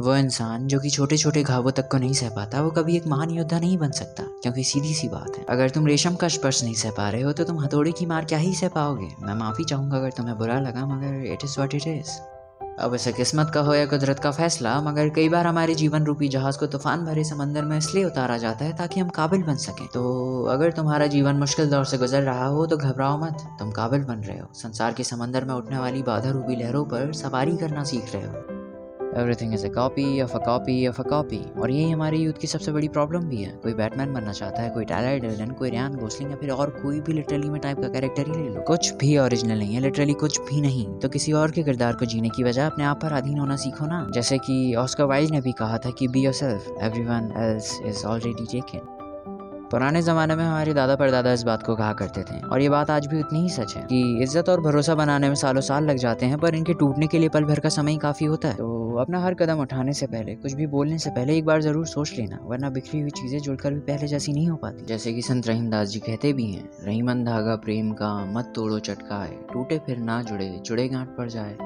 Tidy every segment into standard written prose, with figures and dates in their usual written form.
वो इंसान जो कि छोटे छोटे घावों तक को नहीं सह पाता, वो कभी एक महान योद्धा नहीं बन सकता। क्योंकि सीधी सी बात है, अगर तुम रेशम का स्पर्श नहीं सह पा रहे हो तो तुम हथौड़े की मार क्या ही सह पाओगे। मैं माफी चाहूंगा अगर तुम्हें बुरा लगा, मगर it is what it is. अब इसे किस्मत का हो या कुदरत का फैसला, मगर कई बार हमारे जीवन रूपी जहाज को तूफान भरे समंदर में इसलिए उतारा जाता है ताकि हम काबिल बन सकें। तो अगर तुम्हारा जीवन मुश्किल दौर से गुजर रहा हो तो घबराओ मत, तुम काबिल बन रहे हो। संसार के समंदर में उठने वाली बाधा रूपी लहरों पर सवारी करना सीख रहे हो। Everything is a copy of a copy of a copy. और यही हमारे यूथ की सबसे बड़ी प्रॉब्लम भी है। कोई बैटमैन बनना चाहता है, कोई टाइलर डर्डन, कोई रियान गोसलिंग या फिर और कोई भी लिटरली में टाइप का कैरेक्टर ही ले लो, कुछ भी ओरिजिनल नहीं है, लिटरली कुछ भी नहीं। तो किसी और के किरदार को जीने की बजाय अपने आप पर अधीन होना सीखो ना। जैसे कि ऑस्कर वाइल्ड ने भी कहा था कि be yourself, everyone else is already taken. पुराने ज़माने में हमारे दादा परदादा इस बात को कहा करते थे, और ये बात आज भी उतनी ही सच है कि इज्जत और भरोसा बनाने में सालों साल लग जाते हैं, पर इनके टूटने के लिए पल भर का समय ही काफ़ी होता है। तो अपना हर कदम उठाने से पहले, कुछ भी बोलने से पहले एक बार ज़रूर सोच लेना, वरना बिखरी हुई चीज़ें जुड़कर भी पहले जैसी नहीं हो पाती। जैसे कि संत रहीमदास जी कहते भी हैं, रहीमन धागा प्रेम का मत तोड़ो चटकाए, टूटे फिर ना जुड़े, जुड़े गांठ पड़ जाए।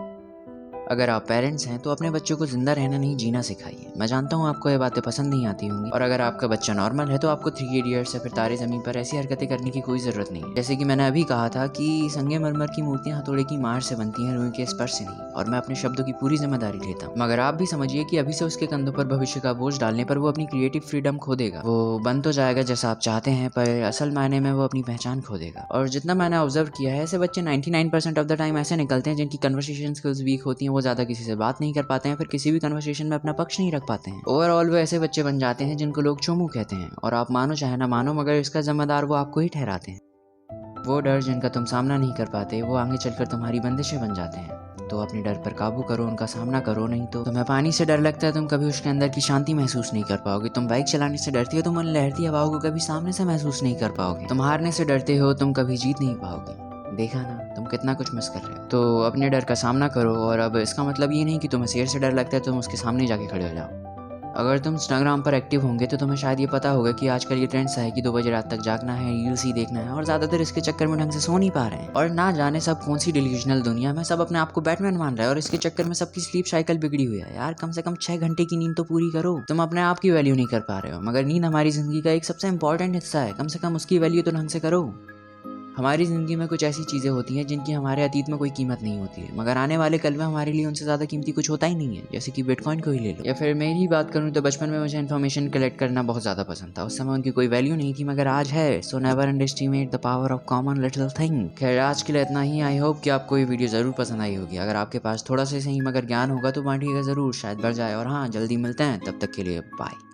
अगर आप पेरेंट्स हैं तो अपने बच्चों को जिंदा रहना नहीं जीना सिखाइए। मैं जानता हूँ आपको ये बातें पसंद नहीं आती होंगी, और अगर आपका बच्चा नॉर्मल है तो आपको 3 इडियट्स या फिर तारे जमीन पर ऐसी हरकतें करने की कोई जरूरत नहीं है। जैसे कि मैंने अभी कहा था कि संगमरमर की मूर्तियां हथौड़े की मार से बनती हैं, रुई के स्पर्श से नहीं, और मैं अपने शब्दों की पूरी जिम्मेदारी लेता हूँ। मगर आप भी समझिए कि अभी से उसके कंधों पर भविष्य का बोझ डालने पर वो अपनी क्रिएटिव फ्रीडम खो देगा। वो बन तो जाएगा जैसा आप चाहते हैं, पर असल मायने में वो अपनी पहचान खो देगा। और जितना मैंने ऑब्जर्व किया है, ऐसे बच्चे 99% ऑफ द टाइम ऐसे निकलते हैं जिनकी कन्वर्सेशन स्किल्स वीक होती हैं। वो ज्यादा किसी से बात नहीं कर पाते हैं, फिर किसी भी कन्वर्सेशन में अपना पक्ष नहीं रख पाते हैं। ओवरऑल वो ऐसे बच्चे बन जाते हैं जिनको लोग चोमू कहते हैं, और आप मानो चाहे ना मानो, मगर इसका जिम्मेदार वो आपको ही ठहराते हैं। वो डर जिनका तुम सामना नहीं कर पाते, वो आगे चलकर तुम्हारी बंदिशें बन जाते हैं। तो अपने डर पर काबू करो, उनका सामना करो। नहीं तो तुम्हें पानी से डर लगता है, तुम कभी उसके अंदर की शांति महसूस नहीं कर पाओगे। तुम बाइक चलाने से डरती हो, तुम उन लहरती हवाओं को कभी सामने से महसूस नहीं कर पाओगे। तुम हारने से डरते हो, तुम कभी जीत नहीं पाओगे। देखा ना, तुम कितना कुछ मिस कर रहे हो। तो अपने डर का सामना करो। और अब इसका मतलब ये नहीं कि तुम्हें शेर से डर लगता है तो तुम उसके सामने जाके खड़े हो जाओ। अगर तुम इंस्टाग्राम पर एक्टिव होंगे तो तुम्हें शायद ये पता होगा कि आजकल ये ट्रेंड है कि 2 बजे रात तक जागना है, रील्स ही देखना है, और ज्यादातर इसके चक्कर में ढंग से सो नहीं पा रहे हैं। और ना जाने सब कौन सी डिल्यूजनल दुनिया में सब अपने आप को बैटमैन मान रहा है, और इसके चक्कर में सबकी स्लीप साइकिल बिगड़ी हुई है। यार कम से कम 6 घंटे की नींद तो पूरी करो। तुम अपने आप की वैल्यू नहीं कर पा रहे हो, मगर नींद हमारी जिंदगी का एक सबसे इंपॉर्टेंट हिस्सा है। कम से कम उसकी वैल्यू तो ढंग से करो। हमारी ज़िंदगी में कुछ ऐसी चीज़ें होती हैं जिनकी हमारे अतीत में कोई कीमत नहीं होती है, मगर आने वाले कल में हमारे लिए उनसे ज़्यादा कीमती कुछ होता ही नहीं है। जैसे कि बिटकॉइन को ही ले लो। या फिर मेरी ही बात करूँ तो बचपन में मुझे इन्फॉर्मेशन कलेक्ट करना बहुत ज़्यादा पसंद था। उस समय उनकी कोई वैल्यू नहीं थी, मगर आज है। So never underestimate the power of common little thing. खैर आज के लिए इतना ही। आई होप कि आपको ये वीडियो ज़रूर पसंद आई होगी। अगर आपके पास थोड़ा सा सही मगर ज्ञान होगा तो बांटिएगा ज़रूर, शायद बढ़ जाए। और हाँ, जल्दी मिलते हैं, तब तक के लिए बाय।